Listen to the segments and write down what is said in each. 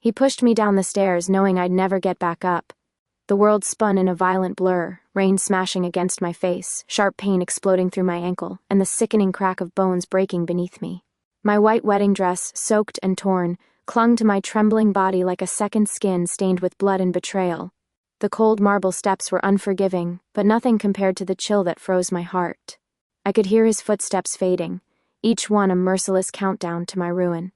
He pushed me down the stairs, knowing I'd never get back up. The world spun in a violent blur, rain smashing against my face, sharp pain exploding through my ankle, and the sickening crack of bones breaking beneath me. My white wedding dress, soaked and torn, clung to my trembling body like a second skin stained with blood and betrayal. The cold marble steps were unforgiving, but nothing compared to the chill that froze my heart. I could hear his footsteps fading, each one a merciless countdown to my ruin.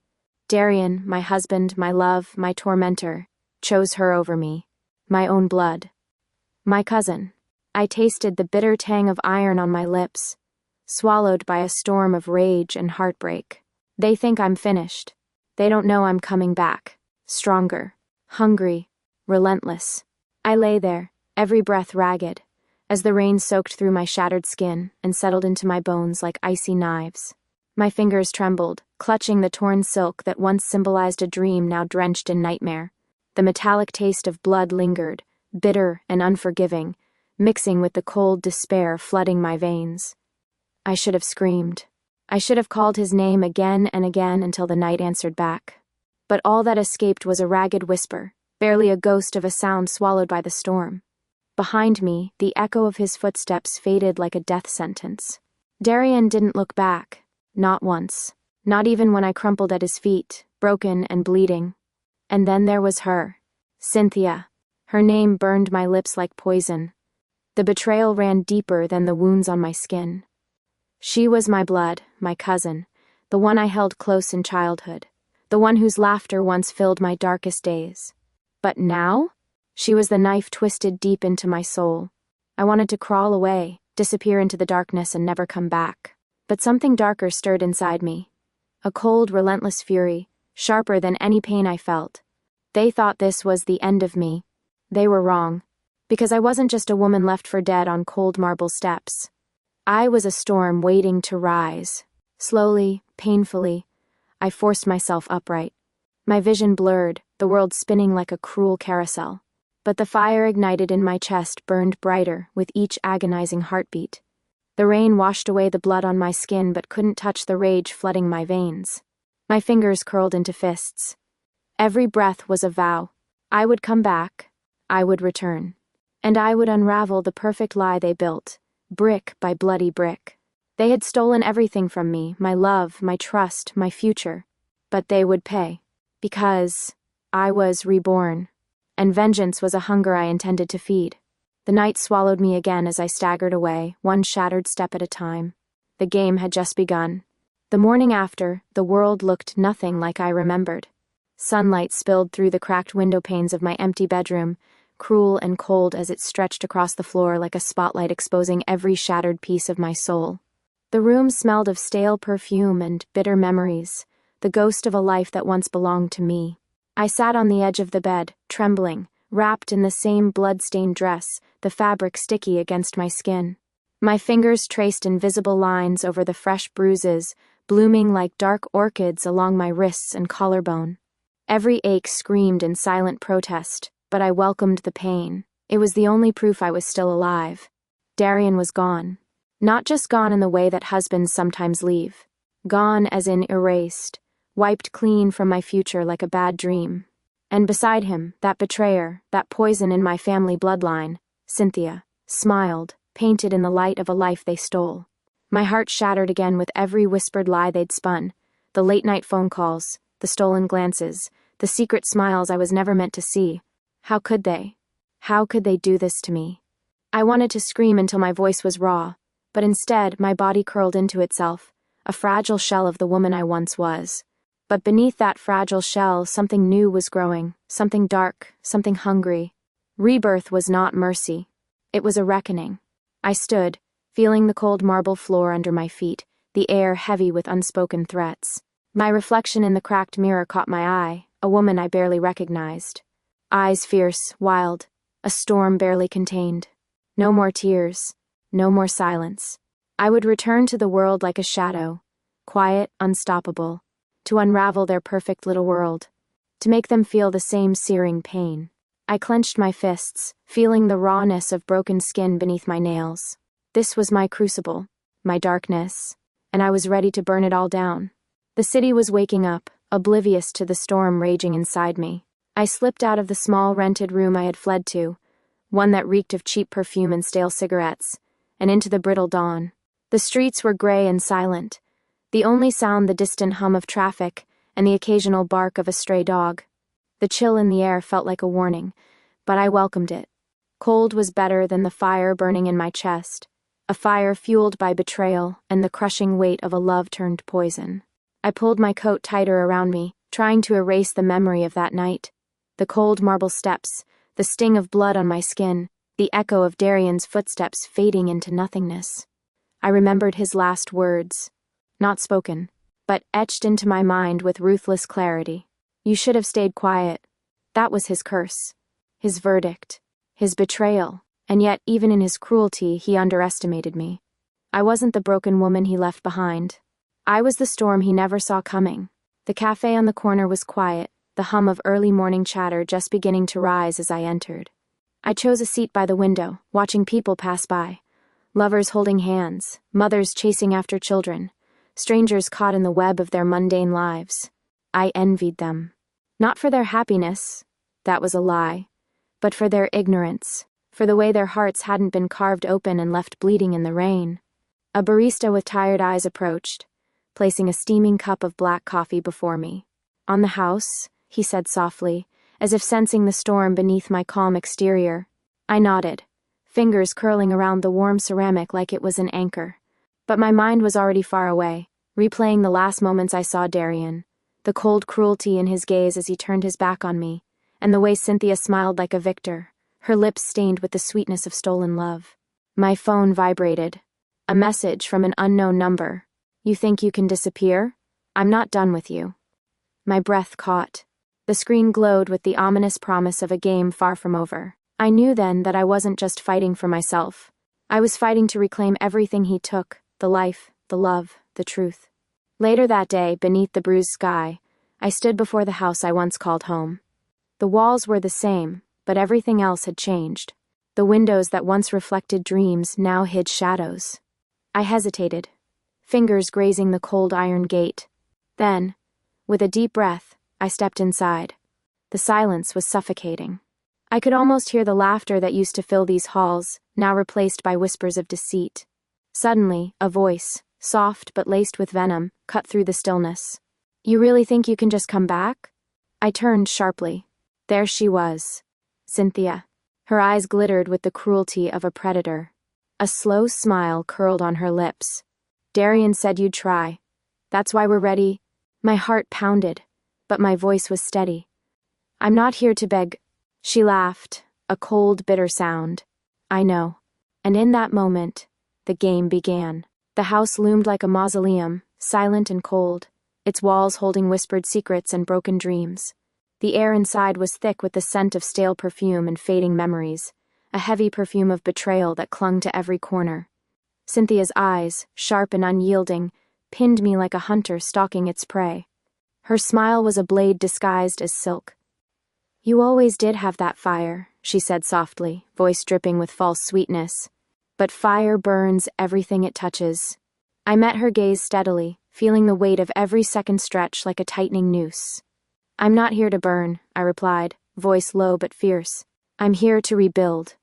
Darian, my husband, my love, my tormentor, chose her over me. My own blood. My cousin. I tasted the bitter tang of iron on my lips, swallowed by a storm of rage and heartbreak. They think I'm finished. They don't know I'm coming back. Stronger. Hungry. Relentless. I lay there, every breath ragged, as the rain soaked through my shattered skin and settled into my bones like icy knives. My fingers trembled, clutching the torn silk that once symbolized a dream now drenched in nightmare. The metallic taste of blood lingered, bitter and unforgiving, mixing with the cold despair flooding my veins. I should have screamed. I should have called his name again and again until the night answered back. But all that escaped was a ragged whisper, barely a ghost of a sound swallowed by the storm. Behind me, the echo of his footsteps faded like a death sentence. Darian didn't look back. Not once. Not even when I crumpled at his feet, broken and bleeding. And then there was her. Cynthia. Her name burned my lips like poison. The betrayal ran deeper than the wounds on my skin. She was my blood, my cousin, the one I held close in childhood, the one whose laughter once filled my darkest days. But now? She was the knife twisted deep into my soul. I wanted to crawl away, disappear into the darkness and never come back. But something darker stirred inside me. A cold, relentless fury, sharper than any pain I felt. They thought this was the end of me. They were wrong. Because I wasn't just a woman left for dead on cold marble steps. I was a storm waiting to rise. Slowly, painfully, I forced myself upright. My vision blurred, the world spinning like a cruel carousel. But the fire ignited in my chest burned brighter with each agonizing heartbeat. The rain washed away the blood on my skin but couldn't touch the rage flooding my veins. My fingers curled into fists. Every breath was a vow. I would come back. I would return. And I would unravel the perfect lie they built, brick by bloody brick. They had stolen everything from me, my love, my trust, my future. But they would pay. Because I was reborn. And vengeance was a hunger I intended to feed. The night swallowed me again as I staggered away, one shattered step at a time. The game had just begun. The morning after, the world looked nothing like I remembered. Sunlight spilled through the cracked window panes of my empty bedroom, cruel and cold as it stretched across the floor like a spotlight exposing every shattered piece of my soul. The room smelled of stale perfume and bitter memories, the ghost of a life that once belonged to me. I sat on the edge of the bed, trembling, wrapped in the same blood-stained dress, the fabric sticky against my skin. My fingers traced invisible lines over the fresh bruises, blooming like dark orchids along my wrists and collarbone. Every ache screamed in silent protest, but I welcomed the pain. It was the only proof I was still alive. Darian was gone. Not just gone in the way that husbands sometimes leave. Gone as in erased, wiped clean from my future like a bad dream. And beside him, that betrayer, that poison in my family bloodline, Cynthia, smiled, painted in the light of a life they stole. My heart shattered again with every whispered lie they'd spun, the late-night phone calls, the stolen glances, the secret smiles I was never meant to see. How could they? How could they do this to me? I wanted to scream until my voice was raw, but instead my body curled into itself, a fragile shell of the woman I once was. But beneath that fragile shell, something new was growing, something dark, something hungry. Rebirth was not mercy. It was a reckoning. I stood, feeling the cold marble floor under my feet, the air heavy with unspoken threats. My reflection in the cracked mirror caught my eye, a woman I barely recognized. Eyes fierce, wild, a storm barely contained. No more tears, no more silence. I would return to the world like a shadow, quiet, unstoppable, to unravel their perfect little world, to make them feel the same searing pain. I clenched my fists, feeling the rawness of broken skin beneath my nails. This was my crucible, my darkness, and I was ready to burn it all down. The city was waking up, oblivious to the storm raging inside me. I slipped out of the small rented room I had fled to, one that reeked of cheap perfume and stale cigarettes, and into the brittle dawn. The streets were gray and silent, the only sound the distant hum of traffic and the occasional bark of a stray dog. The chill in the air felt like a warning, but I welcomed it. Cold was better than the fire burning in my chest, a fire fueled by betrayal and the crushing weight of a love turned poison. I pulled my coat tighter around me, trying to erase the memory of that night. The cold marble steps, the sting of blood on my skin, the echo of Darian's footsteps fading into nothingness. I remembered his last words, not spoken, but etched into my mind with ruthless clarity. You should have stayed quiet. That was his curse, his verdict, his betrayal, and yet even in his cruelty he underestimated me. I wasn't the broken woman he left behind. I was the storm he never saw coming. The cafe on the corner was quiet, the hum of early morning chatter just beginning to rise as I entered. I chose a seat by the window, watching people pass by. Lovers holding hands, mothers chasing after children, strangers caught in the web of their mundane lives. I envied them. Not for their happiness, that was a lie, but for their ignorance, for the way their hearts hadn't been carved open and left bleeding in the rain. A barista with tired eyes approached, placing a steaming cup of black coffee before me. On the house, he said softly, as if sensing the storm beneath my calm exterior. I nodded, fingers curling around the warm ceramic like it was an anchor. But my mind was already far away, replaying the last moments I saw Darian, the cold cruelty in his gaze as he turned his back on me, and the way Cynthia smiled like a victor, her lips stained with the sweetness of stolen love. My phone vibrated. A message from an unknown number. You think you can disappear? I'm not done with you. My breath caught. The screen glowed with the ominous promise of a game far from over. I knew then that I wasn't just fighting for myself. I was fighting to reclaim everything he took, the life, the love, the truth. Later that day, beneath the bruised sky, I stood before the house I once called home. The walls were the same, but everything else had changed. The windows that once reflected dreams now hid shadows. I hesitated, fingers grazing the cold iron gate. Then, with a deep breath, I stepped inside. The silence was suffocating. I could almost hear the laughter that used to fill these halls, now replaced by whispers of deceit. Suddenly, a voice, soft but laced with venom, cut through the stillness. You really think you can just come back? I turned sharply. There she was, Cynthia. Her eyes glittered with the cruelty of a predator. A slow smile curled on her lips. Darian said you'd try. That's why we're ready. My heart pounded, but my voice was steady. I'm not here to beg. She laughed, a cold, bitter sound. I know. And in that moment, the game began. The house loomed like a mausoleum, silent and cold, its walls holding whispered secrets and broken dreams. The air inside was thick with the scent of stale perfume and fading memories, a heavy perfume of betrayal that clung to every corner. Cynthia's eyes, sharp and unyielding, pinned me like a hunter stalking its prey. Her smile was a blade disguised as silk. You always did have that fire, she said softly, voice dripping with false sweetness. But fire burns everything it touches. I met her gaze steadily, feeling the weight of every second stretch like a tightening noose. I'm not here to burn, I replied, voice low but fierce. I'm here to rebuild.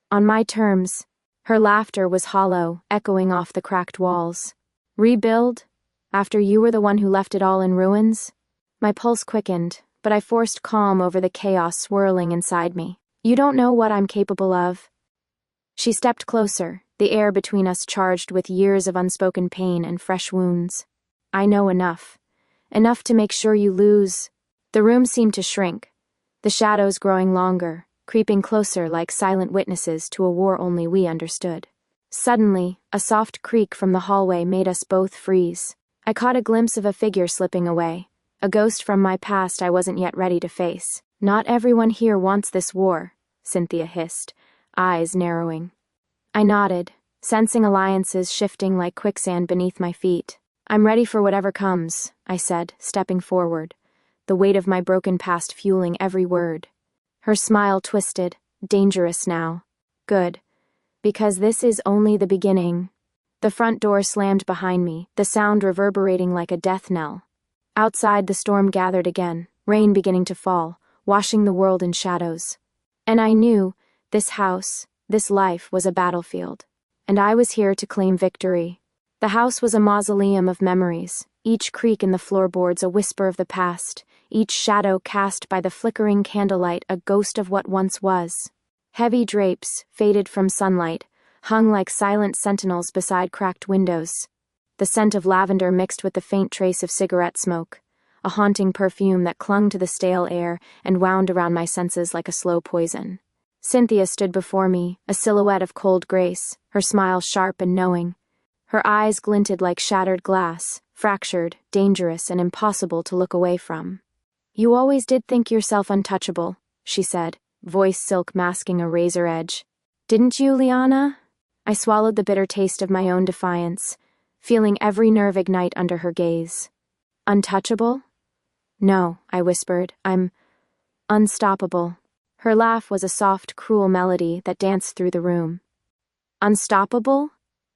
On my terms. Her laughter was hollow, echoing off the cracked walls. Rebuild? After you were the one who left it all in ruins? My pulse quickened, but I forced calm over the chaos swirling inside me. You don't know what I'm capable of. She stepped closer, the air between us charged with years of unspoken pain and fresh wounds. I know enough. Enough to make sure you lose. The room seemed to shrink, the shadows growing longer, creeping closer like silent witnesses to a war only we understood. Suddenly, a soft creak from the hallway made us both freeze. I caught a glimpse of a figure slipping away, a ghost from my past I wasn't yet ready to face. Not everyone here wants this war, Cynthia hissed, eyes narrowing. I nodded, sensing alliances shifting like quicksand beneath my feet. I'm ready for whatever comes, I said, stepping forward, the weight of my broken past fueling every word. Her smile twisted, dangerous now. Good. Because this is only the beginning. The front door slammed behind me, the sound reverberating like a death knell. Outside the storm gathered again, rain beginning to fall, washing the world in shadows. And I knew this house, this life was a battlefield. And I was here to claim victory. The house was a mausoleum of memories, each creak in the floorboards a whisper of the past, each shadow cast by the flickering candlelight a ghost of what once was. Heavy drapes, faded from sunlight, hung like silent sentinels beside cracked windows. The scent of lavender mixed with the faint trace of cigarette smoke, a haunting perfume that clung to the stale air and wound around my senses like a slow poison. Cynthia stood before me, a silhouette of cold grace, her smile sharp and knowing. Her eyes glinted like shattered glass, fractured, dangerous, and impossible to look away from. "You always did think yourself untouchable," she said, voice silk masking a razor edge. "Didn't you, Liana?" I swallowed the bitter taste of my own defiance, feeling every nerve ignite under her gaze. "Untouchable?" "No," I whispered, "I'm unstoppable." Her laugh was a soft, cruel melody that danced through the room. "Unstoppable?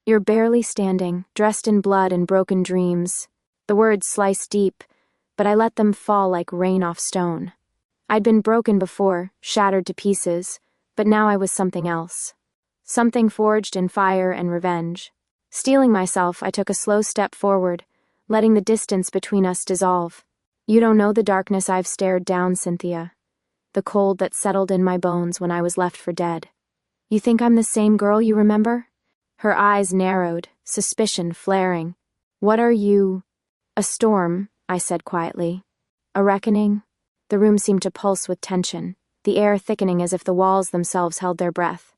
You're barely standing, dressed in blood and broken dreams." The words sliced deep, but I let them fall like rain off stone. I'd been broken before, shattered to pieces, but now I was something else. Something forged in fire and revenge. Steeling myself, I took a slow step forward, letting the distance between us dissolve. "You don't know the darkness I've stared down, Cynthia. The cold that settled in my bones when I was left for dead. You think I'm the same girl you remember?" Her eyes narrowed, suspicion flaring. "What are you?" "A storm," I said quietly. "A reckoning?" The room seemed to pulse with tension, the air thickening as if the walls themselves held their breath.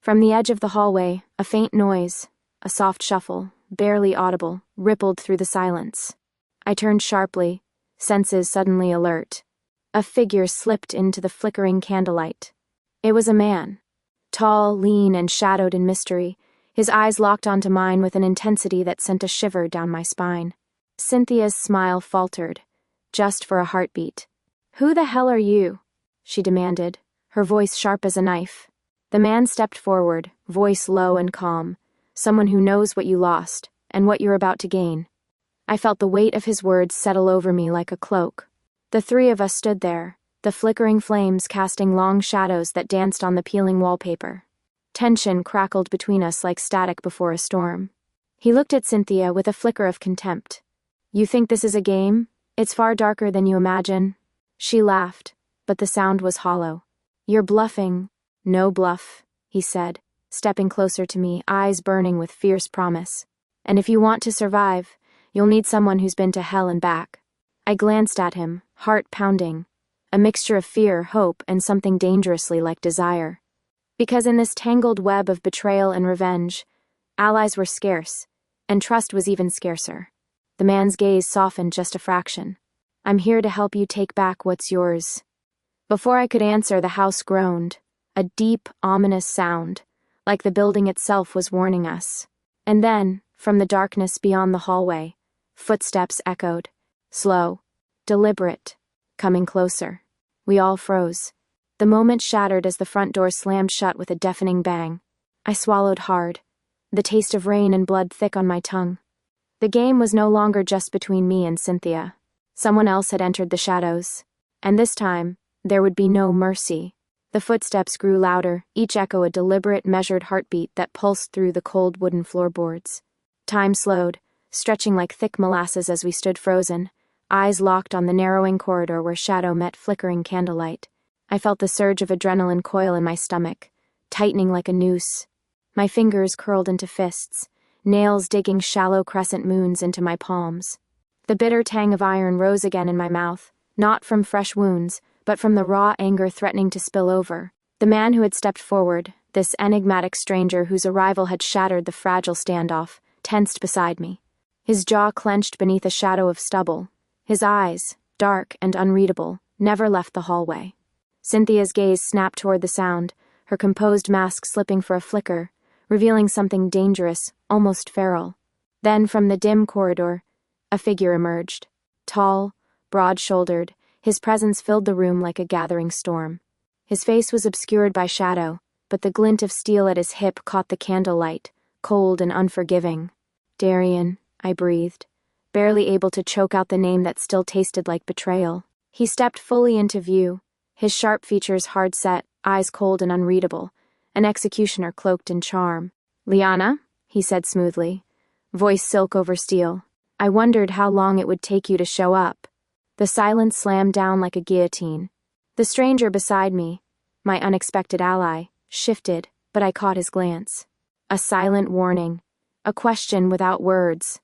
From the edge of the hallway, a faint noise, a soft shuffle, barely audible, rippled through the silence. I turned sharply, senses suddenly alert. A figure slipped into the flickering candlelight. It was a man. Tall, lean, and shadowed in mystery, his eyes locked onto mine with an intensity that sent a shiver down my spine. Cynthia's smile faltered, just for a heartbeat. "Who the hell are you?" she demanded, her voice sharp as a knife. The man stepped forward, voice low and calm, someone who knows what you lost, and what you're about to gain. I felt the weight of his words settle over me like a cloak. The three of us stood there, the flickering flames casting long shadows that danced on the peeling wallpaper. Tension crackled between us like static before a storm. He looked at Cynthia with a flicker of contempt. "You think this is a game? It's far darker than you imagine." She laughed, but the sound was hollow. "You're bluffing." "No bluff," he said, stepping closer to me, eyes burning with fierce promise. "And if you want to survive, you'll need someone who's been to hell and back." I glanced at him, heart pounding, a mixture of fear, hope, and something dangerously like desire. Because in this tangled web of betrayal and revenge, allies were scarce, and trust was even scarcer. The man's gaze softened just a fraction. "I'm here to help you take back what's yours." Before I could answer, the house groaned, a deep, ominous sound, like the building itself was warning us. And then, from the darkness beyond the hallway, footsteps echoed. Slow, deliberate, coming closer. We all froze. The moment shattered as the front door slammed shut with a deafening bang. I swallowed hard, the taste of rain and blood thick on my tongue. The game was no longer just between me and Cynthia. Someone else had entered the shadows. And this time, there would be no mercy. The footsteps grew louder, each echo a deliberate, measured heartbeat that pulsed through the cold wooden floorboards. Time slowed, stretching like thick molasses as we stood frozen, eyes locked on the narrowing corridor where shadow met flickering candlelight. I felt the surge of adrenaline coil in my stomach, tightening like a noose. My fingers curled into fists, nails digging shallow crescent moons into my palms. The bitter tang of iron rose again in my mouth, not from fresh wounds, but from the raw anger threatening to spill over. The man who had stepped forward, this enigmatic stranger whose arrival had shattered the fragile standoff, tensed beside me. His jaw clenched beneath a shadow of stubble. His eyes, dark and unreadable, never left the hallway. Cynthia's gaze snapped toward the sound, her composed mask slipping for a flicker, revealing something dangerous, almost feral. Then, from the dim corridor, a figure emerged. Tall, broad-shouldered, his presence filled the room like a gathering storm. His face was obscured by shadow, but the glint of steel at his hip caught the candlelight, cold and unforgiving. "Darian," I breathed, barely able to choke out the name that still tasted like betrayal. He stepped fully into view, his sharp features hard-set, eyes cold and unreadable, an executioner cloaked in charm. "Liana?" he said smoothly, voice silk over steel. "I wondered how long it would take you to show up." The silence slammed down like a guillotine. The stranger beside me, my unexpected ally, shifted, but I caught his glance. A silent warning, a question without words.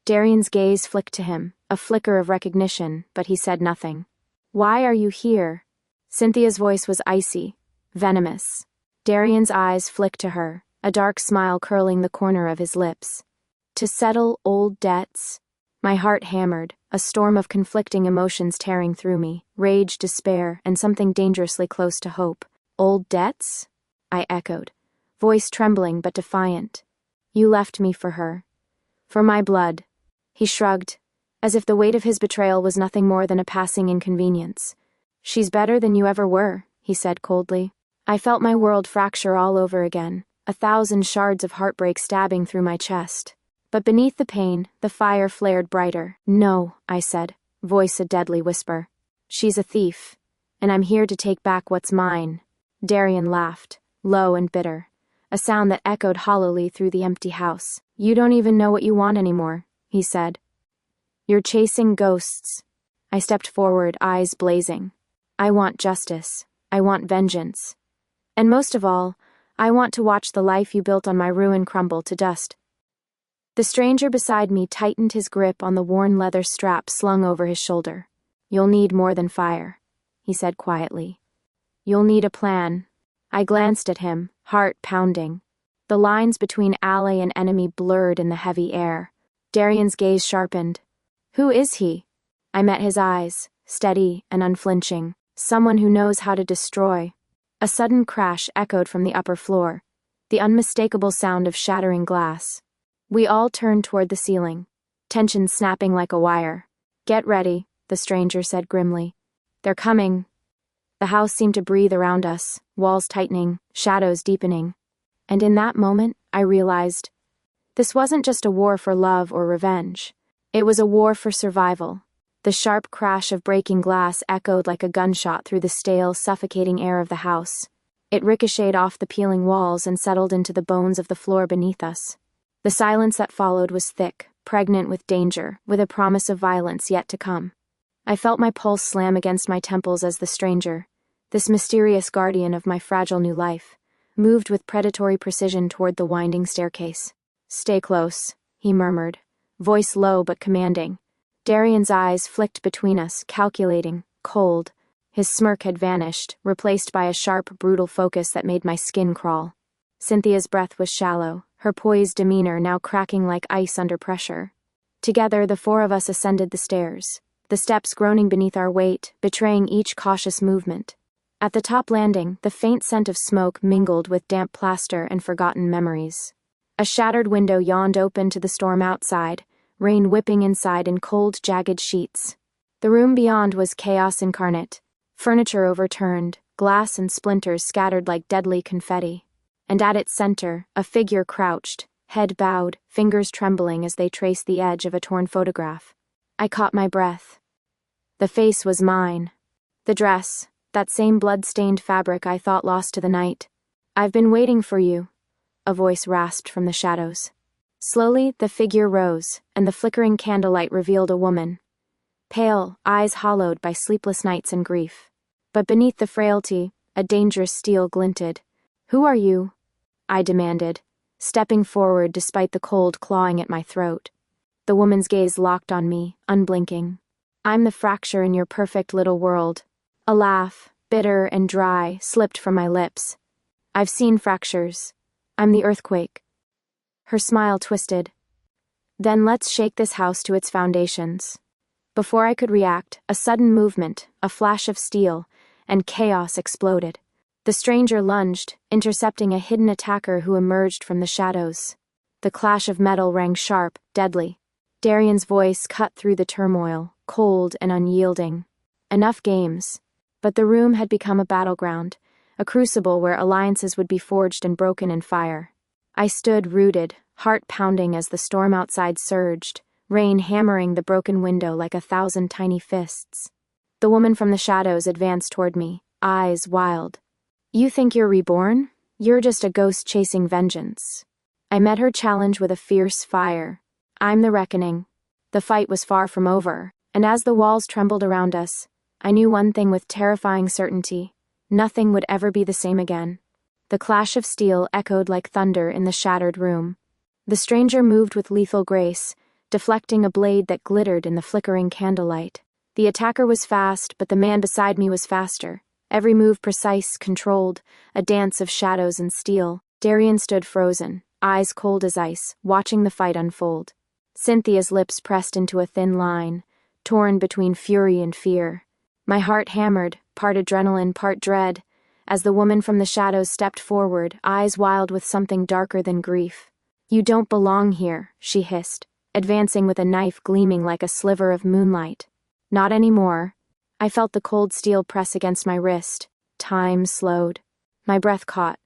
Darian's gaze flicked to him, a flicker of recognition, but he said nothing. "Why are you here?" Cynthia's voice was icy, venomous. Darian's eyes flicked to her, a dark smile curling the corner of his lips. "To settle old debts." My heart hammered, a storm of conflicting emotions tearing through me, rage, despair, and something dangerously close to hope. "Old debts?" I echoed, voice trembling but defiant. "You left me for her. For my blood." He shrugged, as if the weight of his betrayal was nothing more than a passing inconvenience. "She's better than you ever were," he said coldly. I felt my world fracture all over again, 1,000 shards of heartbreak stabbing through my chest. But beneath the pain, the fire flared brighter. "No," I said, voice a deadly whisper. "She's a thief, and I'm here to take back what's mine." Darian laughed, low and bitter, a sound that echoed hollowly through the empty house. "You don't even know what you want anymore," he said. "You're chasing ghosts." I stepped forward, eyes blazing. "I want justice. I want vengeance. And most of all, I want to watch the life you built on my ruin crumble to dust." The stranger beside me tightened his grip on the worn leather strap slung over his shoulder. "You'll need more than fire," he said quietly. "You'll need a plan." I glanced at him, heart pounding. The lines between ally and enemy blurred in the heavy air. Darian's gaze sharpened. "Who is he?" I met his eyes, steady and unflinching. "Someone who knows how to destroy." A sudden crash echoed from the upper floor, the unmistakable sound of shattering glass. We all turned toward the ceiling, tension snapping like a wire. "Get ready," the stranger said grimly. "They're coming." The house seemed to breathe around us, walls tightening, shadows deepening. And in that moment, I realized this wasn't just a war for love or revenge. It was a war for survival. The sharp crash of breaking glass echoed like a gunshot through the stale, suffocating air of the house. It ricocheted off the peeling walls and settled into the bones of the floor beneath us. The silence that followed was thick, pregnant with danger, with a promise of violence yet to come. I felt my pulse slam against my temples as the stranger, this mysterious guardian of my fragile new life, moved with predatory precision toward the winding staircase. "Stay close," he murmured, voice low but commanding. Darian's eyes flicked between us, calculating, cold. His smirk had vanished, replaced by a sharp, brutal focus that made my skin crawl. Cynthia's breath was shallow, her poised demeanor now cracking like ice under pressure. Together, the four of us ascended the stairs, the steps groaning beneath our weight, betraying each cautious movement. At the top landing, the faint scent of smoke mingled with damp plaster and forgotten memories. A shattered window yawned open to the storm outside, rain whipping inside in cold, jagged sheets. The room beyond was chaos incarnate, furniture overturned, glass and splinters scattered like deadly confetti. And at its center, a figure crouched, head bowed, fingers trembling as they traced the edge of a torn photograph. I caught my breath. The face was mine. The dress, that same blood-stained fabric I thought lost to the night. "I've been waiting for you," a voice rasped from the shadows. Slowly, the figure rose, and the flickering candlelight revealed a woman. Pale, eyes hollowed by sleepless nights and grief. But beneath the frailty, a dangerous steel glinted. "Who are you?" I demanded, stepping forward despite the cold clawing at my throat. The woman's gaze locked on me, unblinking. "I'm the fracture in your perfect little world." A laugh, bitter and dry, slipped from my lips. "I've seen fractures. I'm the earthquake." Her smile twisted. "Then let's shake this house to its foundations." Before I could react, a sudden movement, a flash of steel, and chaos exploded. The stranger lunged, intercepting a hidden attacker who emerged from the shadows. The clash of metal rang sharp, deadly. Darian's voice cut through the turmoil, cold and unyielding. Enough games. But the room had become a battleground, a crucible where alliances would be forged and broken in fire. I stood rooted, heart pounding as the storm outside surged, rain hammering the broken window like 1,000 tiny fists. The woman from the shadows advanced toward me, eyes wild. You think you're reborn? You're just a ghost chasing vengeance. I met her challenge with a fierce fire. I'm the reckoning. The fight was far from over, and as the walls trembled around us, I knew one thing with terrifying certainty: nothing would ever be the same again. The clash of steel echoed like thunder in the shattered room. The stranger moved with lethal grace, deflecting a blade that glittered in the flickering candlelight. The attacker was fast, but the man beside me was faster. Every move precise, controlled, a dance of shadows and steel. Darian stood frozen, eyes cold as ice, watching the fight unfold. Cynthia's lips pressed into a thin line, torn between fury and fear. My heart hammered, part adrenaline, part dread, as the woman from the shadows stepped forward, eyes wild with something darker than grief. "You don't belong here," she hissed, advancing with a knife gleaming like a sliver of moonlight. Not anymore. I felt the cold steel press against my wrist. Time slowed. My breath caught.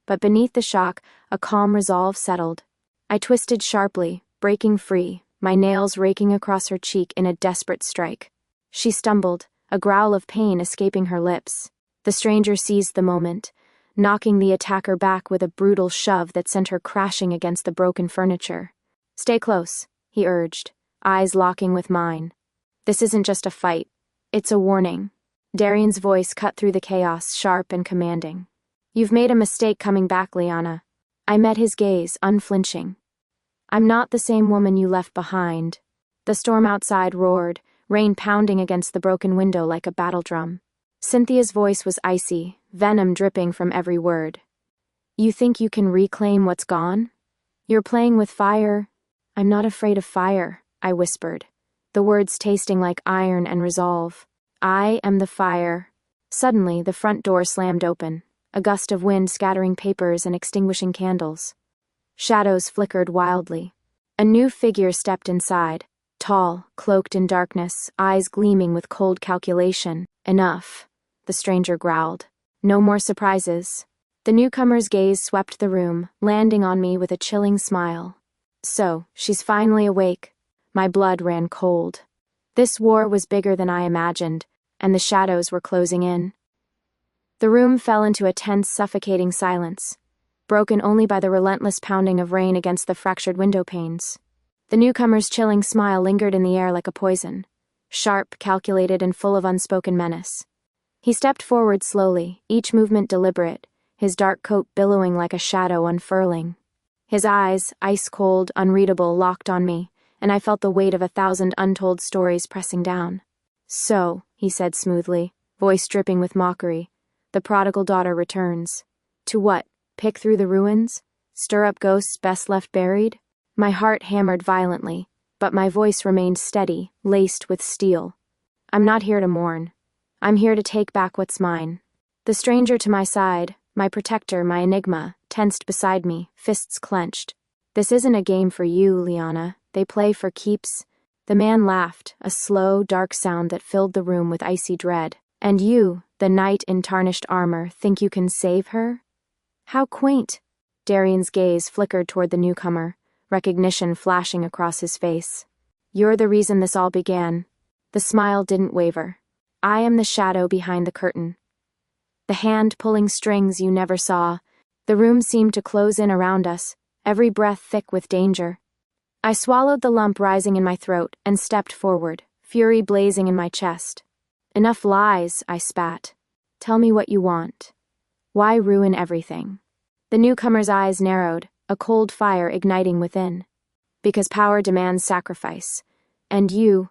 But beneath the shock, a calm resolve settled. I twisted sharply, breaking free, my nails raking across her cheek in a desperate strike. She stumbled, a growl of pain escaping her lips. The stranger seized the moment, knocking the attacker back with a brutal shove that sent her crashing against the broken furniture. "Stay close," he urged, eyes locking with mine. "This isn't just a fight. It's a warning." Darian's voice cut through the chaos, sharp and commanding. "You've made a mistake coming back, Liana." I met his gaze, unflinching. "I'm not the same woman you left behind." The storm outside roared, rain pounding against the broken window like a battle drum. Cynthia's voice was icy, venom dripping from every word. "You think you can reclaim what's gone? You're playing with fire." "I'm not afraid of fire," I whispered, the words tasting like iron and resolve. "I am the fire." Suddenly, the front door slammed open, a gust of wind scattering papers and extinguishing candles. Shadows flickered wildly. A new figure stepped inside, tall, cloaked in darkness, eyes gleaming with cold calculation. "Enough," the stranger growled. "No more surprises." The newcomer's gaze swept the room, landing on me with a chilling smile. "So, she's finally awake." My blood ran cold. This war was bigger than I imagined, and the shadows were closing in. The room fell into a tense, suffocating silence, broken only by the relentless pounding of rain against the fractured window panes. The newcomer's chilling smile lingered in the air like a poison, sharp, calculated, and full of unspoken menace. He stepped forward slowly, each movement deliberate, his dark coat billowing like a shadow unfurling. His eyes, ice-cold, unreadable, locked on me, and I felt the weight of 1,000 untold stories pressing down. "So," he said smoothly, voice dripping with mockery, "the prodigal daughter returns. To what? Pick through the ruins? Stir up ghosts best left buried?" My heart hammered violently, but my voice remained steady, laced with steel. "I'm not here to mourn. I'm here to take back what's mine." The stranger to my side, my protector, my enigma, tensed beside me, fists clenched. "This isn't a game for you, Liana. They play for keeps." The man laughed, a slow, dark sound that filled the room with icy dread. "And you, the knight in tarnished armor, think you can save her? How quaint." Darian's gaze flickered toward the newcomer, recognition flashing across his face. "You're the reason this all began." The smile didn't waver. "I am the shadow behind the curtain. The hand pulling strings you never saw." The room seemed to close in around us, every breath thick with danger. I swallowed the lump rising in my throat and stepped forward, fury blazing in my chest. "Enough lies," I spat. "Tell me what you want. Why ruin everything?" The newcomer's eyes narrowed, a cold fire igniting within. "Because power demands sacrifice. And you,"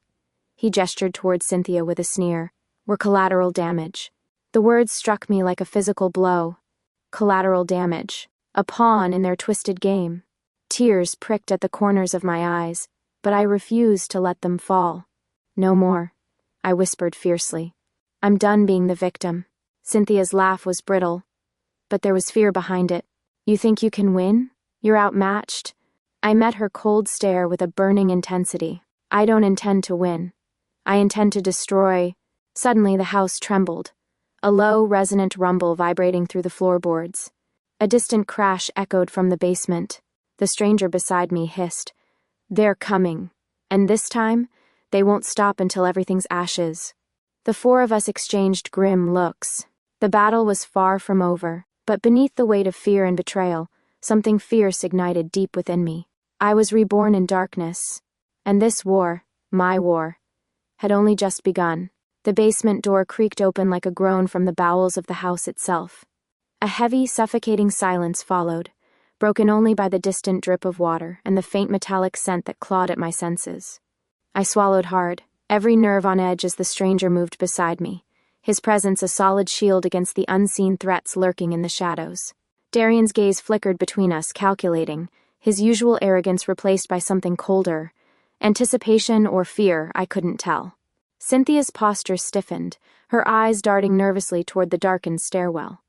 he gestured toward Cynthia with a sneer, "were collateral damage." The words struck me like a physical blow. Collateral damage. A pawn in their twisted game. Tears pricked at the corners of my eyes, but I refused to let them fall. "No more," I whispered fiercely. "I'm done being the victim." Cynthia's laugh was brittle, but there was fear behind it. "You think you can win? You're outmatched." I met her cold stare with a burning intensity. "I don't intend to win. I intend to destroy." Suddenly the house trembled, a low, resonant rumble vibrating through the floorboards. A distant crash echoed from the basement. The stranger beside me hissed, "They're coming. And this time, they won't stop until everything's ashes." The four of us exchanged grim looks. The battle was far from over, but beneath the weight of fear and betrayal, something fierce ignited deep within me. I was reborn in darkness, and this war, my war, had only just begun. The basement door creaked open like a groan from the bowels of the house itself. A heavy, suffocating silence followed, broken only by the distant drip of water and the faint metallic scent that clawed at my senses. I swallowed hard, every nerve on edge as the stranger moved beside me, his presence a solid shield against the unseen threats lurking in the shadows. Darian's gaze flickered between us, calculating, his usual arrogance replaced by something colder. Anticipation or fear, I couldn't tell. Cynthia's posture stiffened, her eyes darting nervously toward the darkened stairwell.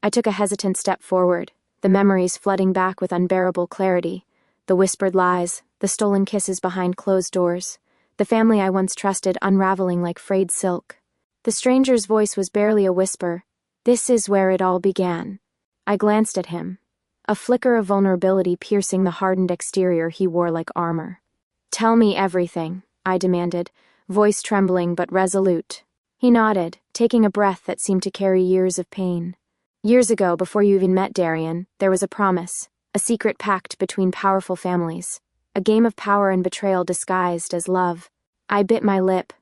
I took a hesitant step forward, the memories flooding back with unbearable clarity, the whispered lies, the stolen kisses behind closed doors, the family I once trusted unraveling like frayed silk. The stranger's voice was barely a whisper. This is where it all began. I glanced at him, a flicker of vulnerability piercing the hardened exterior he wore like armor. Tell me everything, I demanded, voice trembling but resolute. He nodded, taking a breath that seemed to carry years of pain. Years ago, before you even met Darian, there was a promise, a secret pact between powerful families, a game of power and betrayal disguised as love. I bit my lip,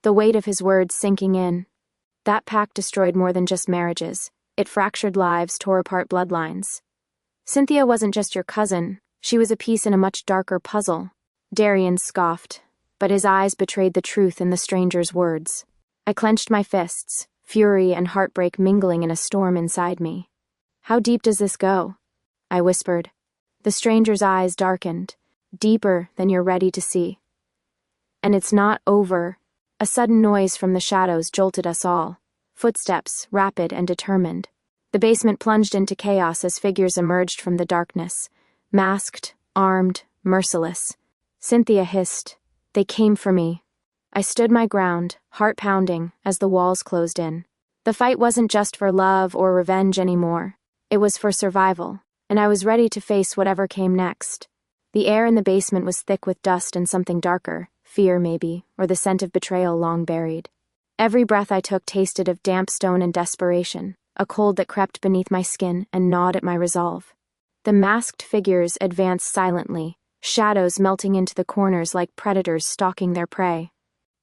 the weight of his words sinking in. That pact destroyed more than just marriages. It fractured lives, tore apart bloodlines. Cynthia wasn't just your cousin, she was a piece in a much darker puzzle. Darian scoffed, but his eyes betrayed the truth in the stranger's words. I clenched my fists, fury and heartbreak mingling in a storm inside me. How deep does this go? I whispered. The stranger's eyes darkened, deeper than you're ready to see. And it's not over. A sudden noise from the shadows jolted us all. Footsteps, rapid and determined. The basement plunged into chaos as figures emerged from the darkness, masked, armed, merciless. Cynthia hissed. They came for me. I stood my ground, heart pounding, as the walls closed in. The fight wasn't just for love or revenge anymore. It was for survival, and I was ready to face whatever came next. The air in the basement was thick with dust and something darker, fear maybe, or the scent of betrayal long buried. Every breath I took tasted of damp stone and desperation, a cold that crept beneath my skin and gnawed at my resolve. The masked figures advanced silently, shadows melting into the corners like predators stalking their prey.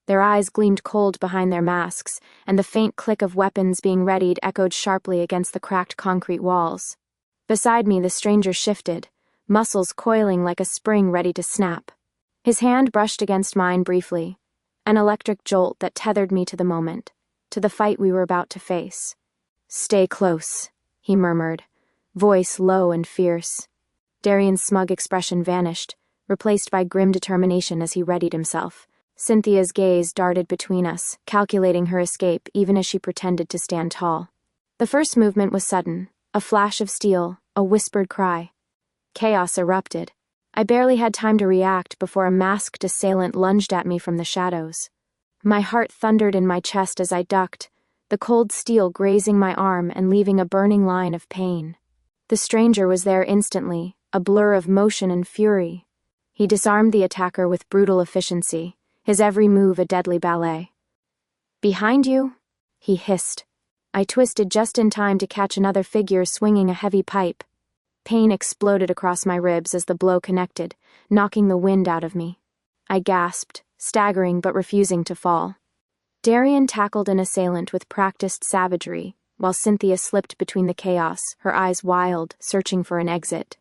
Their eyes gleamed cold behind their masks, and the faint click of weapons being readied echoed sharply against the cracked concrete walls. Beside me, the stranger shifted, muscles coiling like a spring ready to snap. His hand brushed against mine briefly, an electric jolt that tethered me to the moment, to the fight we were about to face. Stay close, he murmured, voice low and fierce. Darian's smug expression vanished, replaced by grim determination as he readied himself. Cynthia's gaze darted between us, calculating her escape even as she pretended to stand tall. The first movement was sudden, a flash of steel, a whispered cry. Chaos erupted. I barely had time to react before a masked assailant lunged at me from the shadows. My heart thundered in my chest as I ducked, the cold steel grazing my arm and leaving a burning line of pain. The stranger was there instantly, a blur of motion and fury. He disarmed the attacker with brutal efficiency, his every move a deadly ballet. Behind you? He hissed. I twisted just in time to catch another figure swinging a heavy pipe. Pain exploded across my ribs as the blow connected, knocking the wind out of me. I gasped, staggering but refusing to fall. Darian tackled an assailant with practiced savagery, while Cynthia slipped between the chaos, her eyes wild, searching for an exit.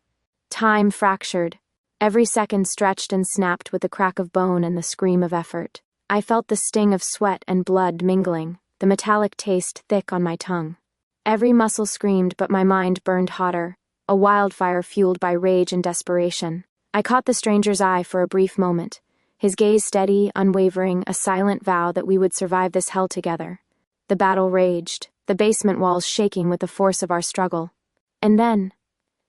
Time fractured. Every second stretched and snapped with the crack of bone and the scream of effort. I felt the sting of sweat and blood mingling, the metallic taste thick on my tongue. Every muscle screamed, but my mind burned hotter, a wildfire fueled by rage and desperation. I caught the stranger's eye for a brief moment, his gaze steady, unwavering, a silent vow that we would survive this hell together. The battle raged, the basement walls shaking with the force of our struggle. And then,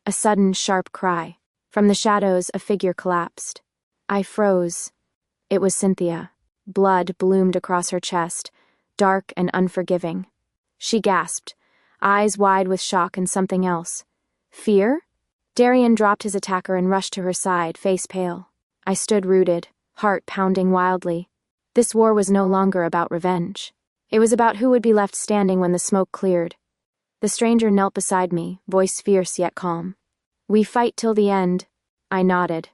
a sudden, sharp cry. From the shadows, a figure collapsed. I froze. It was Cynthia. Blood bloomed across her chest, dark and unforgiving. She gasped, eyes wide with shock and something else. Fear? Darian dropped his attacker and rushed to her side, face pale. I stood rooted, heart pounding wildly. This war was no longer about revenge. It was about who would be left standing when the smoke cleared, The stranger knelt beside me, voice fierce yet calm. "We fight till the end." I nodded,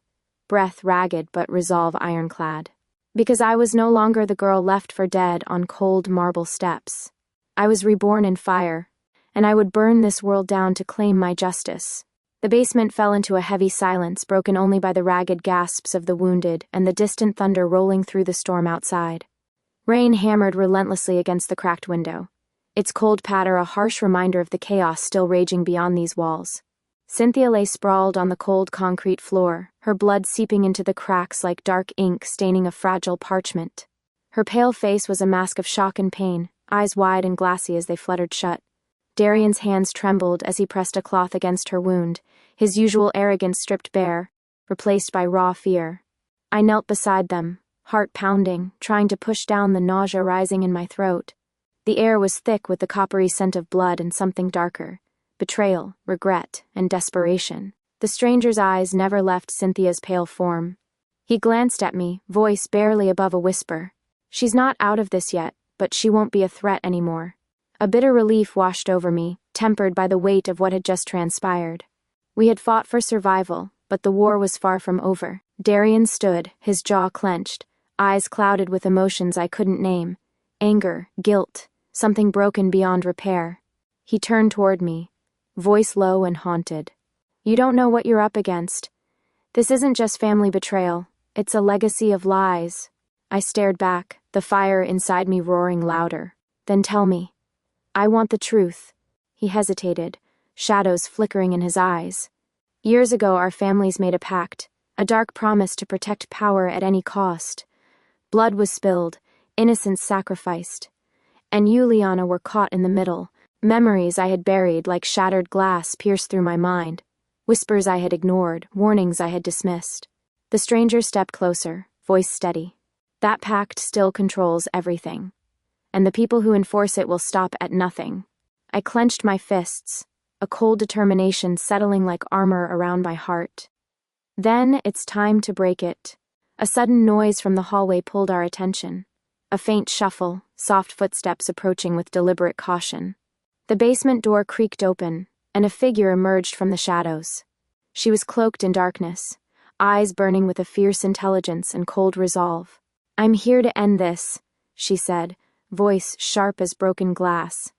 breath ragged but resolve ironclad. Because I was no longer the girl left for dead on cold marble steps. I was reborn in fire, and I would burn this world down to claim my justice. The basement fell into a heavy silence, broken only by the ragged gasps of the wounded and the distant thunder rolling through the storm outside. Rain hammered relentlessly against the cracked window, its cold patter a harsh reminder of the chaos still raging beyond these walls. Cynthia lay sprawled on the cold concrete floor, her blood seeping into the cracks like dark ink staining a fragile parchment. Her pale face was a mask of shock and pain, eyes wide and glassy as they fluttered shut. Darian's hands trembled as he pressed a cloth against her wound, his usual arrogance stripped bare, replaced by raw fear. I knelt beside them, heart pounding, trying to push down the nausea rising in my throat. The air was thick with the coppery scent of blood and something darker. Betrayal, regret, and desperation. The stranger's eyes never left Cynthia's pale form. He glanced at me, voice barely above a whisper. "She's not out of this yet, but she won't be a threat anymore." A bitter relief washed over me, tempered by the weight of what had just transpired. We had fought for survival, but the war was far from over. Darian stood, his jaw clenched, eyes clouded with emotions I couldn't name. Anger, guilt, something broken beyond repair. He turned toward me, voice low and haunted. "You don't know what you're up against. This isn't just family betrayal, it's a legacy of lies." I stared back, the fire inside me roaring louder. "Then tell me." "I want the truth." He hesitated, shadows flickering in his eyes. "Years ago our families made a pact, a dark promise to protect power at any cost. Blood was spilled, innocents sacrificed. And you, Liana, were caught in the middle. Memories I had buried like shattered glass pierced through my mind. Whispers I had ignored, warnings I had dismissed." The stranger stepped closer, voice steady. "That pact still controls everything. And the people who enforce it will stop at nothing." I clenched my fists, a cold determination settling like armor around my heart. "Then it's time to break it." A sudden noise from the hallway pulled our attention. A faint shuffle, soft footsteps approaching with deliberate caution. The basement door creaked open, and a figure emerged from the shadows. She was cloaked in darkness, eyes burning with a fierce intelligence and cold resolve. "I'm here to end this," she said, voice sharp as broken glass.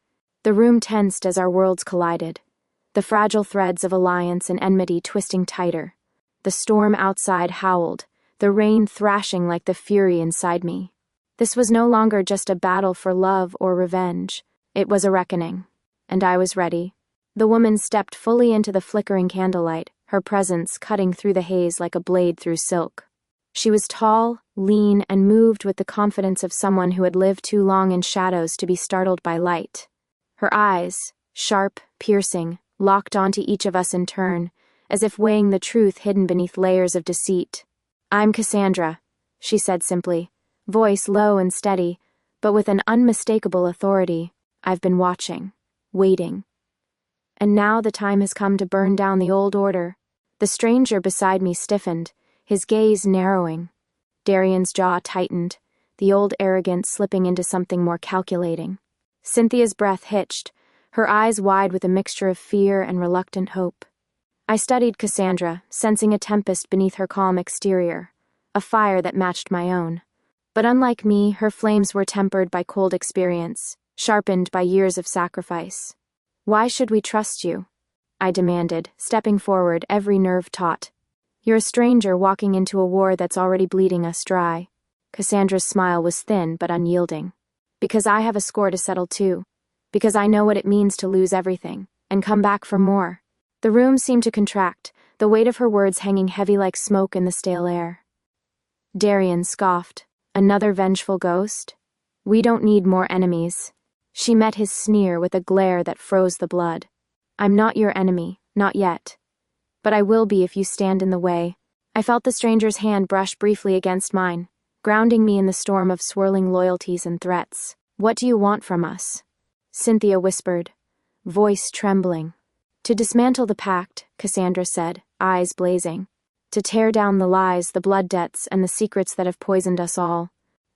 The room tensed as our worlds collided, the fragile threads of alliance and enmity twisting tighter. The storm outside howled, the rain thrashing like the fury inside me. This was no longer just a battle for love or revenge. It was a reckoning, and I was ready. The woman stepped fully into the flickering candlelight, her presence cutting through the haze like a blade through silk. She was tall, lean, and moved with the confidence of someone who had lived too long in shadows to be startled by light. Her eyes, sharp, piercing, locked onto each of us in turn, as if weighing the truth hidden beneath layers of deceit. "I'm Cassandra," she said simply, voice low and steady, but with an unmistakable authority. "I've been watching, waiting. And now the time has come to burn down the old order." The stranger beside me stiffened, his gaze narrowing. Darian's jaw tightened, the old arrogance slipping into something more calculating. Cynthia's breath hitched, her eyes wide with a mixture of fear and reluctant hope. I studied Cassandra, sensing a tempest beneath her calm exterior, a fire that matched my own. But unlike me, her flames were tempered by cold experience, sharpened by years of sacrifice. "Why should we trust you?" I demanded, stepping forward, every nerve taut. "You're a stranger walking into a war that's already bleeding us dry." Cassandra's smile was thin but unyielding. "Because I have a score to settle too. Because I know what it means to lose everything, and come back for more." The room seemed to contract, the weight of her words hanging heavy like smoke in the stale air. Darian scoffed. "Another vengeful ghost? We don't need more enemies." She met his sneer with a glare that froze the blood. "I'm not your enemy, not yet. But I will be if you stand in the way." I felt the stranger's hand brush briefly against mine, grounding me in the storm of swirling loyalties and threats. "What do you want from us?" Cynthia whispered, voice trembling. "To dismantle the pact," Cassandra said, eyes blazing. "To tear down the lies, the blood debts, and the secrets that have poisoned us all."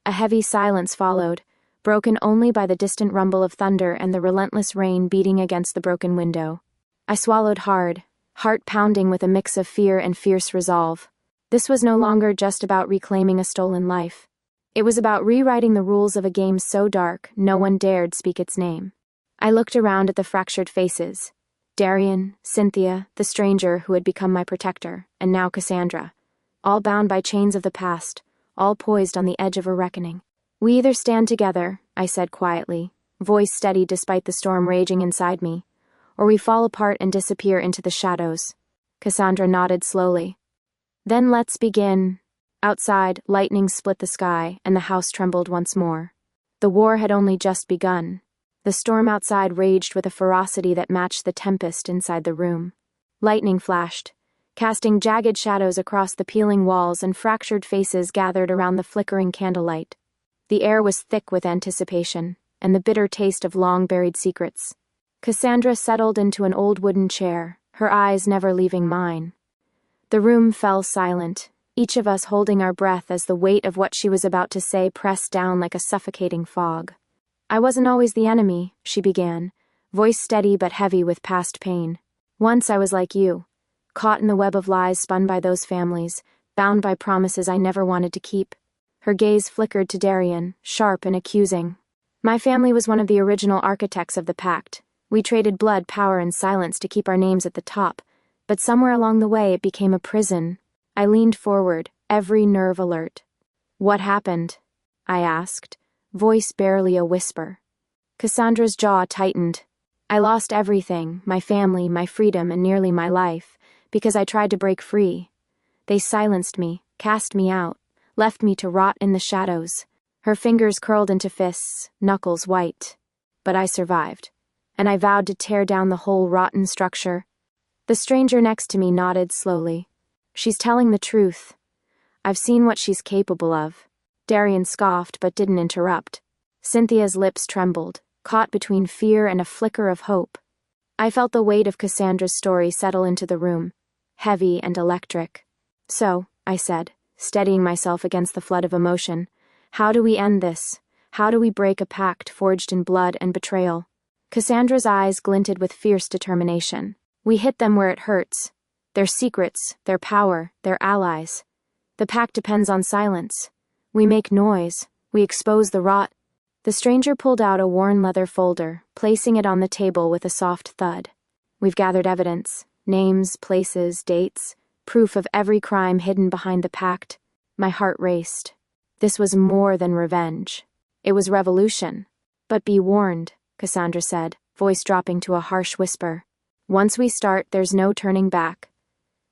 A heavy silence followed, broken only by the distant rumble of thunder and the relentless rain beating against the broken window. I swallowed hard, heart pounding with a mix of fear and fierce resolve. This was no longer just about reclaiming a stolen life. It was about rewriting the rules of a game so dark no one dared speak its name. I looked around at the fractured faces. Darian, Cynthia, the stranger who had become my protector, and now Cassandra. All bound by chains of the past, all poised on the edge of a reckoning. "We either stand together," I said quietly, voice steady despite the storm raging inside me, "or we fall apart and disappear into the shadows." Cassandra nodded slowly. "Then let's begin." Outside, lightning split the sky, and the house trembled once more. The war had only just begun. The storm outside raged with a ferocity that matched the tempest inside the room. Lightning flashed, casting jagged shadows across the peeling walls, and fractured faces gathered around the flickering candlelight. The air was thick with anticipation, and the bitter taste of long-buried secrets. Cassandra settled into an old wooden chair, her eyes never leaving mine. The room fell silent, each of us holding our breath as the weight of what she was about to say pressed down like a suffocating fog. "I wasn't always the enemy," she began, voice steady but heavy with past pain. "Once I was like you, caught in the web of lies spun by those families, bound by promises I never wanted to keep." Her gaze flickered to Darian, sharp and accusing. "My family was one of the original architects of the pact. We traded blood, power, and silence to keep our names at the top, but somewhere along the way it became a prison." I leaned forward, every nerve alert. "What happened?" I asked, voice barely a whisper. Cassandra's jaw tightened. "I lost everything, my family, my freedom, and nearly my life, because I tried to break free. They silenced me, cast me out, left me to rot in the shadows." Her fingers curled into fists, knuckles white. "But I survived, and I vowed to tear down the whole rotten structure." The stranger next to me nodded slowly. "She's telling the truth. I've seen what she's capable of." Darian scoffed but didn't interrupt. Cynthia's lips trembled, caught between fear and a flicker of hope. I felt the weight of Cassandra's story settle into the room, heavy and electric. "So," I said, steadying myself against the flood of emotion, "how do we end this? How do we break a pact forged in blood and betrayal?" Cassandra's eyes glinted with fierce determination. "We hit them where it hurts. Their secrets, their power, their allies. The pact depends on silence. We make noise. We expose the rot." The stranger pulled out a worn leather folder, placing it on the table with a soft thud. "We've gathered evidence. Names, places, dates. Proof of every crime hidden behind the pact." My heart raced. This was more than revenge. It was revolution. "But be warned," Cassandra said, voice dropping to a harsh whisper. "Once we start, there's no turning back.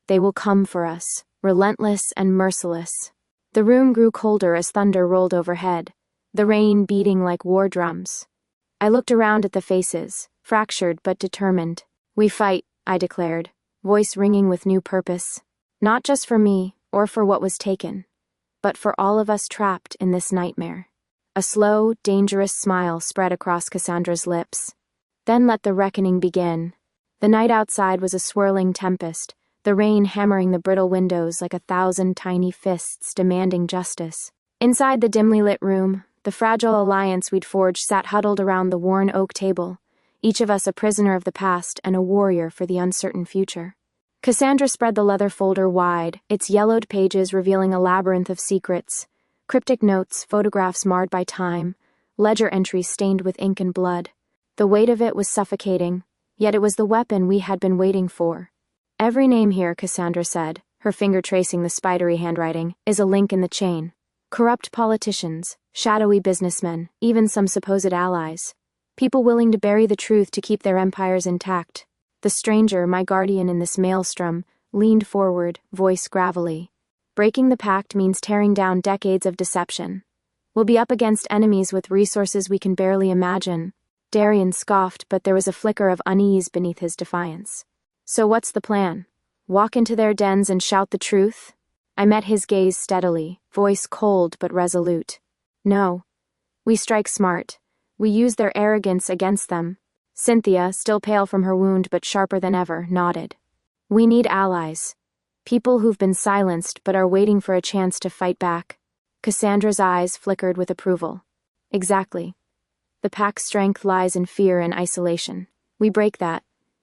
They will come for us, relentless and merciless." The room grew colder as thunder rolled overhead, the rain beating like war drums. I looked around at the faces, fractured but determined. "We fight," I declared, voice ringing with new purpose. "Not just for me, or for what was taken, but for all of us trapped in this nightmare." A slow, dangerous smile spread across Cassandra's lips. "Then let the reckoning begin." The night outside was a swirling tempest, the rain hammering the brittle windows like 1,000 tiny fists demanding justice. Inside the dimly lit room, the fragile alliance we'd forged sat huddled around the worn oak table, each of us a prisoner of the past and a warrior for the uncertain future. Cassandra spread the leather folder wide, its yellowed pages revealing a labyrinth of secrets, cryptic notes, photographs marred by time, ledger entries stained with ink and blood. The weight of it was suffocating, yet it was the weapon we had been waiting for. "Every name here," Cassandra said, her finger tracing the spidery handwriting, "is a link in the chain. Corrupt politicians, shadowy businessmen, even some supposed allies. People willing to bury the truth to keep their empires intact." The stranger, my guardian in this maelstrom, leaned forward, voice gravelly. "Breaking the pact means tearing down decades of deception. We'll be up against enemies with resources we can barely imagine." Darian scoffed, but there was a flicker of unease beneath his defiance. "So what's the plan? Walk into their dens and shout the truth?" I met his gaze steadily, voice cold but resolute. "No. We strike smart. We use their arrogance against them." Cynthia, still pale from her wound but sharper than ever, nodded. "We need allies. People who've been silenced but are waiting for a chance to fight back." Cassandra's eyes flickered with approval. "Exactly. The pack's strength lies in fear and isolation. We break that.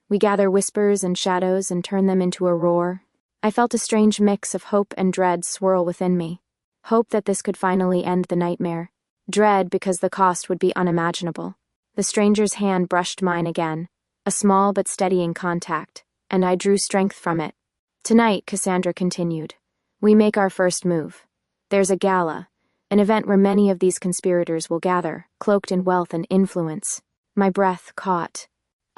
We gather whispers and shadows and turn them into a roar. I felt a strange mix of hope and dread swirl within me. Hope that this could finally end the nightmare. Dread because the cost would be unimaginable. The stranger's hand brushed mine again, a small but steadying contact, and I drew strength from it. Tonight, Cassandra continued, we make our first move. There's a gala, an event where many of these conspirators will gather, cloaked in wealth and influence. My breath caught.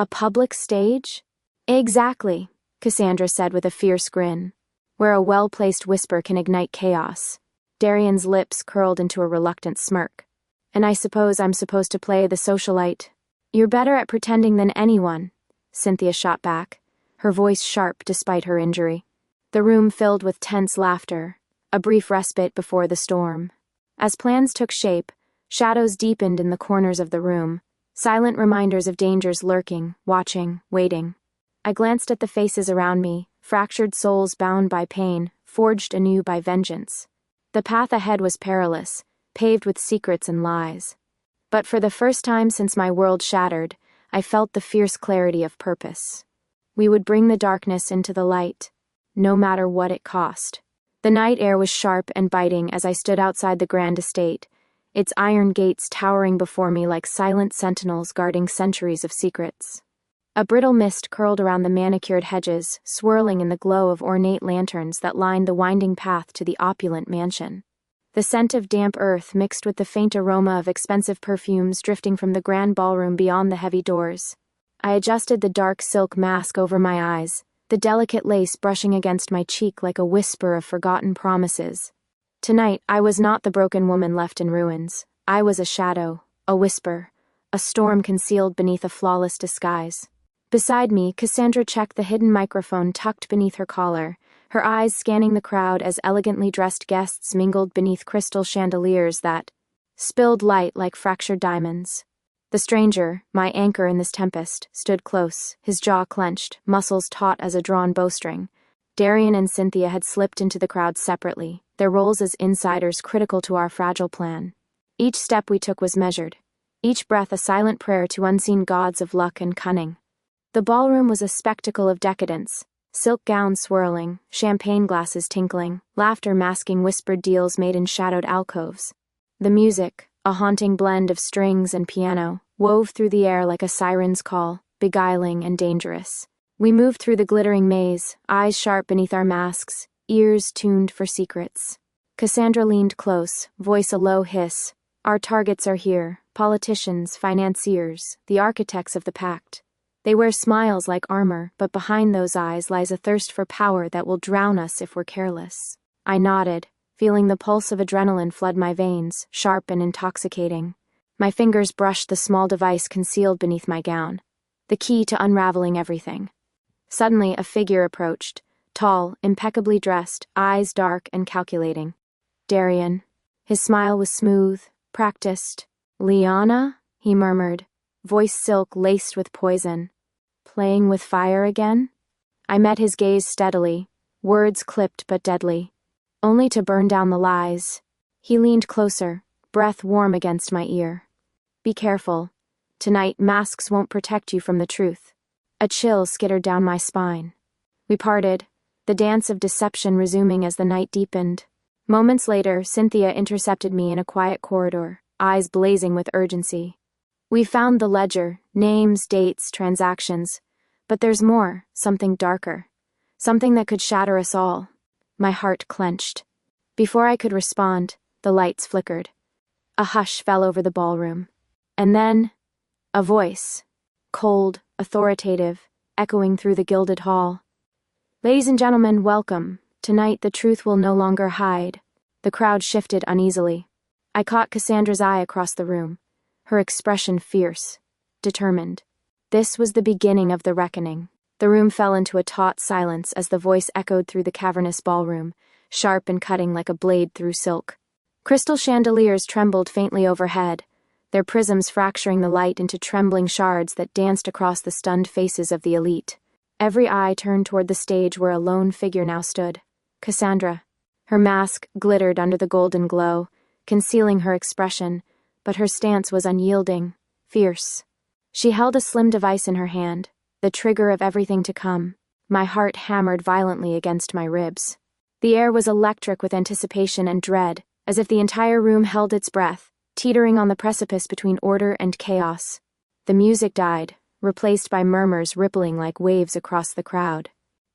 A public stage? Exactly, Cassandra said with a fierce grin, where a well-placed whisper can ignite chaos. Darian's lips curled into a reluctant smirk. And I suppose I'm supposed to play the socialite. You're better at pretending than anyone, Cynthia shot back, her voice sharp despite her injury. The room filled with tense laughter, a brief respite before the storm. As plans took shape, shadows deepened in the corners of the room, silent reminders of dangers lurking, watching, waiting. I glanced at the faces around me, fractured souls bound by pain, forged anew by vengeance. The path ahead was perilous, paved with secrets and lies. But for the first time since my world shattered, I felt the fierce clarity of purpose. We would bring the darkness into the light, no matter what it cost. The night air was sharp and biting as I stood outside the grand estate, its iron gates towering before me like silent sentinels guarding centuries of secrets. A brittle mist curled around the manicured hedges, swirling in the glow of ornate lanterns that lined the winding path to the opulent mansion. The scent of damp earth mixed with the faint aroma of expensive perfumes drifting from the grand ballroom beyond the heavy doors. I adjusted the dark silk mask over my eyes, the delicate lace brushing against my cheek like a whisper of forgotten promises. Tonight, I was not the broken woman left in ruins. I was a shadow, a whisper, a storm concealed beneath a flawless disguise. Beside me, Cassandra checked the hidden microphone tucked beneath her collar, her eyes scanning the crowd as elegantly dressed guests mingled beneath crystal chandeliers that spilled light like fractured diamonds. The stranger, my anchor in this tempest, stood close, his jaw clenched, muscles taut as a drawn bowstring. Darian and Cynthia had slipped into the crowd separately, their roles as insiders critical to our fragile plan. Each step we took was measured, each breath a silent prayer to unseen gods of luck and cunning. The ballroom was a spectacle of decadence, silk gowns swirling, champagne glasses tinkling, laughter masking whispered deals made in shadowed alcoves. The music, a haunting blend of strings and piano, wove through the air like a siren's call, beguiling and dangerous. We moved through the glittering maze, eyes sharp beneath our masks, ears tuned for secrets. Cassandra leaned close, voice a low hiss. Our targets are here, politicians, financiers, the architects of the pact. They wear smiles like armor, but behind those eyes lies a thirst for power that will drown us if we're careless. I nodded, feeling the pulse of adrenaline flood my veins, sharp and intoxicating. My fingers brushed the small device concealed beneath my gown, the key to unraveling everything. Suddenly, a figure approached, tall, impeccably dressed, eyes dark and calculating. Darian. His smile was smooth, practiced. Liana? He murmured, voice silk laced with poison. Playing with fire again? I met his gaze steadily, words clipped but deadly, only to burn down the lies. He leaned closer, breath warm against my ear. Be careful. Tonight, masks won't protect you from the truth. A chill skittered down my spine. We parted, the dance of deception resuming as the night deepened. Moments later, Cynthia intercepted me in a quiet corridor, eyes blazing with urgency. We found the ledger, names, dates, transactions. But there's more, something darker. Something that could shatter us all. My heart clenched. Before I could respond, the lights flickered. A hush fell over the ballroom. And then, a voice. Cold, authoritative, echoing through the gilded hall. Ladies and gentlemen, welcome. Tonight the truth will no longer hide. The crowd shifted uneasily. I caught Cassandra's eye across the room, her expression fierce, determined. This was the beginning of the reckoning. The room fell into a taut silence as the voice echoed through the cavernous ballroom, sharp and cutting like a blade through silk. Crystal chandeliers trembled faintly overhead, their prisms fracturing the light into trembling shards that danced across the stunned faces of the elite. Every eye turned toward the stage where a lone figure now stood. Cassandra. Her mask glittered under the golden glow, concealing her expression, but her stance was unyielding, fierce. She held a slim device in her hand, the trigger of everything to come. My heart hammered violently against my ribs. The air was electric with anticipation and dread, as if the entire room held its breath, teetering on the precipice between order and chaos. The music died, replaced by murmurs rippling like waves across the crowd.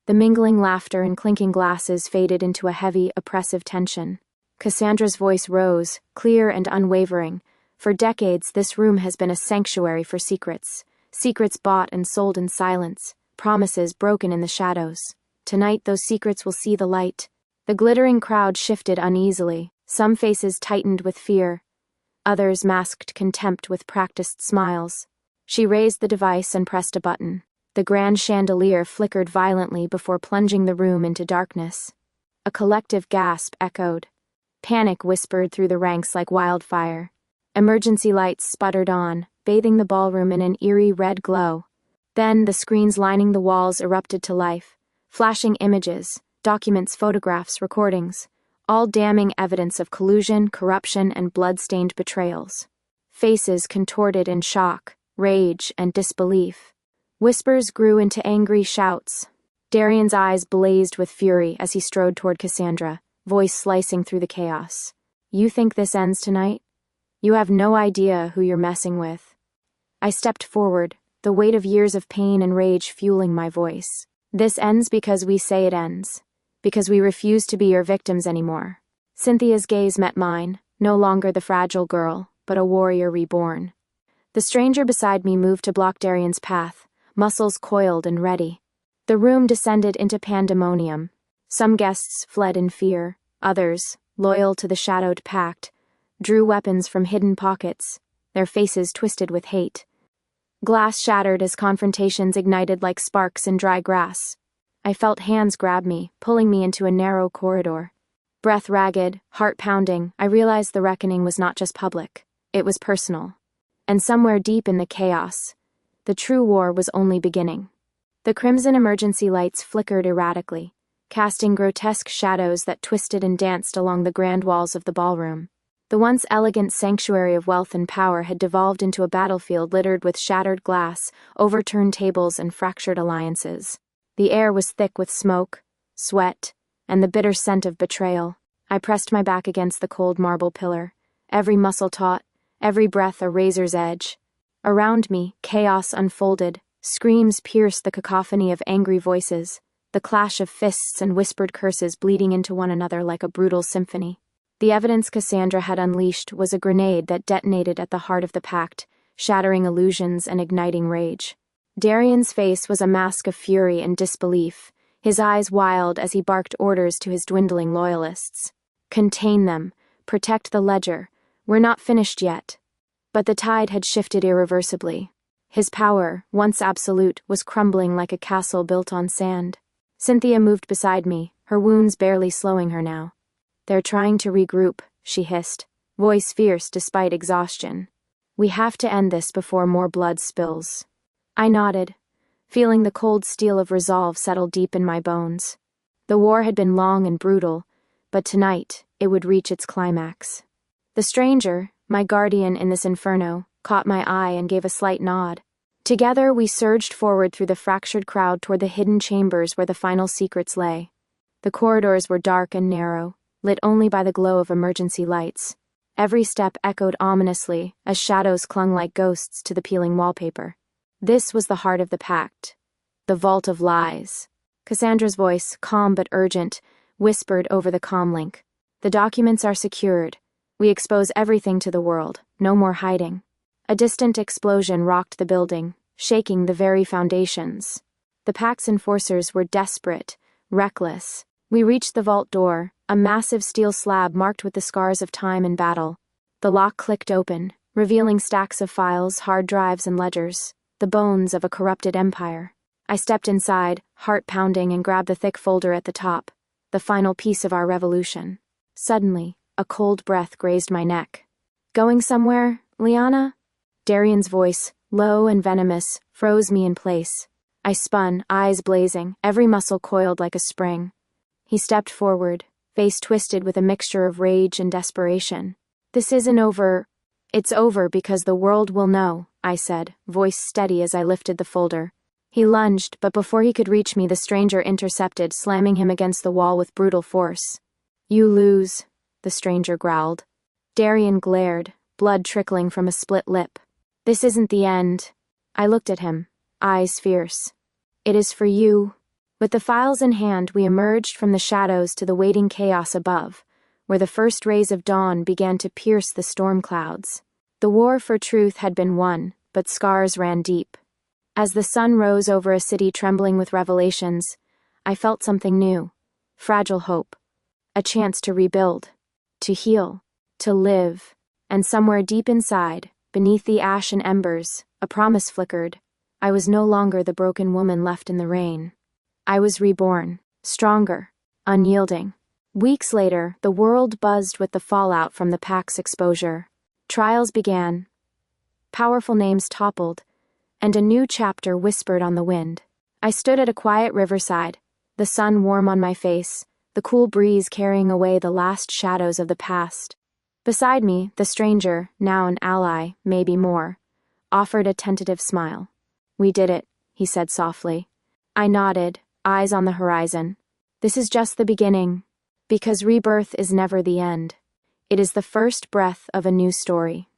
The mingling laughter and clinking glasses faded into a heavy, oppressive tension. Cassandra's voice rose, clear and unwavering. For decades, this room has been a sanctuary for secrets. Secrets bought and sold in silence, promises broken in the shadows. Tonight, those secrets will see the light. The glittering crowd shifted uneasily. Some faces tightened with fear. Others masked contempt with practiced smiles. She raised the device and pressed a button. The grand chandelier flickered violently before plunging the room into darkness. A collective gasp echoed. Panic whispered through the ranks like wildfire. Emergency lights sputtered on, bathing the ballroom in an eerie red glow. Then the screens lining the walls erupted to life, flashing images, documents, photographs, recordings, all damning evidence of collusion, corruption, and blood-stained betrayals. Faces contorted in shock, rage, and disbelief. Whispers grew into angry shouts. Darian's eyes blazed with fury as he strode toward Cassandra, voice slicing through the chaos. "You think this ends tonight? You have no idea who you're messing with." I stepped forward, the weight of years of pain and rage fueling my voice. "This ends because we say it ends. Because we refuse to be your victims anymore." Cynthia's gaze met mine, no longer the fragile girl, but a warrior reborn. The stranger beside me moved to block Darian's path, muscles coiled and ready. The room descended into pandemonium. Some guests fled in fear, others, loyal to the shadowed pact, drew weapons from hidden pockets, their faces twisted with hate. Glass shattered as confrontations ignited like sparks in dry grass. I felt hands grab me, pulling me into a narrow corridor. Breath ragged, heart pounding, I realized the reckoning was not just public, it was personal. And somewhere deep in the chaos, the true war was only beginning. The crimson emergency lights flickered erratically, casting grotesque shadows that twisted and danced along the grand walls of the ballroom. The once elegant sanctuary of wealth and power had devolved into a battlefield littered with shattered glass, overturned tables, and fractured alliances. The air was thick with smoke, sweat, and the bitter scent of betrayal. I pressed my back against the cold marble pillar, every muscle taut, every breath a razor's edge. Around me, chaos unfolded. Screams pierced the cacophony of angry voices, the clash of fists and whispered curses bleeding into one another like a brutal symphony. The evidence Cassandra had unleashed was a grenade that detonated at the heart of the pact, shattering illusions and igniting rage. Darian's face was a mask of fury and disbelief, his eyes wild as he barked orders to his dwindling loyalists. "Contain them. Protect the ledger. We're not finished yet." But the tide had shifted irreversibly. His power, once absolute, was crumbling like a castle built on sand. Cynthia moved beside me, her wounds barely slowing her now. "They're trying to regroup," she hissed, voice fierce despite exhaustion. "We have to end this before more blood spills." I nodded, feeling the cold steel of resolve settle deep in my bones. The war had been long and brutal, but tonight it would reach its climax. The stranger, my guardian in this inferno, caught my eye and gave a slight nod. Together we surged forward through the fractured crowd toward the hidden chambers where the final secrets lay. The corridors were dark and narrow, lit only by the glow of emergency lights. Every step echoed ominously as shadows clung like ghosts to the peeling wallpaper. This was the heart of the pact, the vault of lies. Cassandra's voice, calm but urgent, whispered over the comlink. "The documents are secured. We expose everything to the world, no more hiding." A distant explosion rocked the building, shaking the very foundations. The pact's enforcers were desperate, reckless. We reached the vault door, a massive steel slab marked with the scars of time and battle. The lock clicked open, revealing stacks of files, hard drives, and ledgers, the bones of a corrupted empire. I stepped inside, heart pounding, and grabbed the thick folder at the top, the final piece of our revolution. Suddenly, a cold breath grazed my neck. "Going somewhere, Liana?" Darian's voice, low and venomous, froze me in place. I spun, eyes blazing, every muscle coiled like a spring. He stepped forward, face twisted with a mixture of rage and desperation. "This isn't over. It's over because the world will know. I said, voice steady as I lifted the folder. He lunged, but before he could reach me, the stranger intercepted, slamming him against the wall with brutal force. You lose, the stranger growled. Darian glared, blood trickling from a split lip. This isn't the end. I looked at him, eyes fierce. It is for you. With the files in hand, we emerged from the shadows to the waiting chaos above, where the first rays of dawn began to pierce the storm clouds. The war for truth had been won, but scars ran deep. As the sun rose over a city trembling with revelations, I felt something new. Fragile hope. A chance to rebuild. To heal. To live. And somewhere deep inside, beneath the ash and embers, a promise flickered. I was no longer the broken woman left in the rain. I was reborn. Stronger. Unyielding. Weeks later, the world buzzed with the fallout from the pack's exposure. Trials began. Powerful names toppled, and a new chapter whispered on the wind. I stood at a quiet riverside, the sun warm on my face, the cool breeze carrying away the last shadows of the past. Beside me, the stranger, now an ally, maybe more, offered a tentative smile. We did it, he said softly. I nodded, eyes on the horizon. This is just the beginning, because rebirth is never the end. It is the first breath of a new story.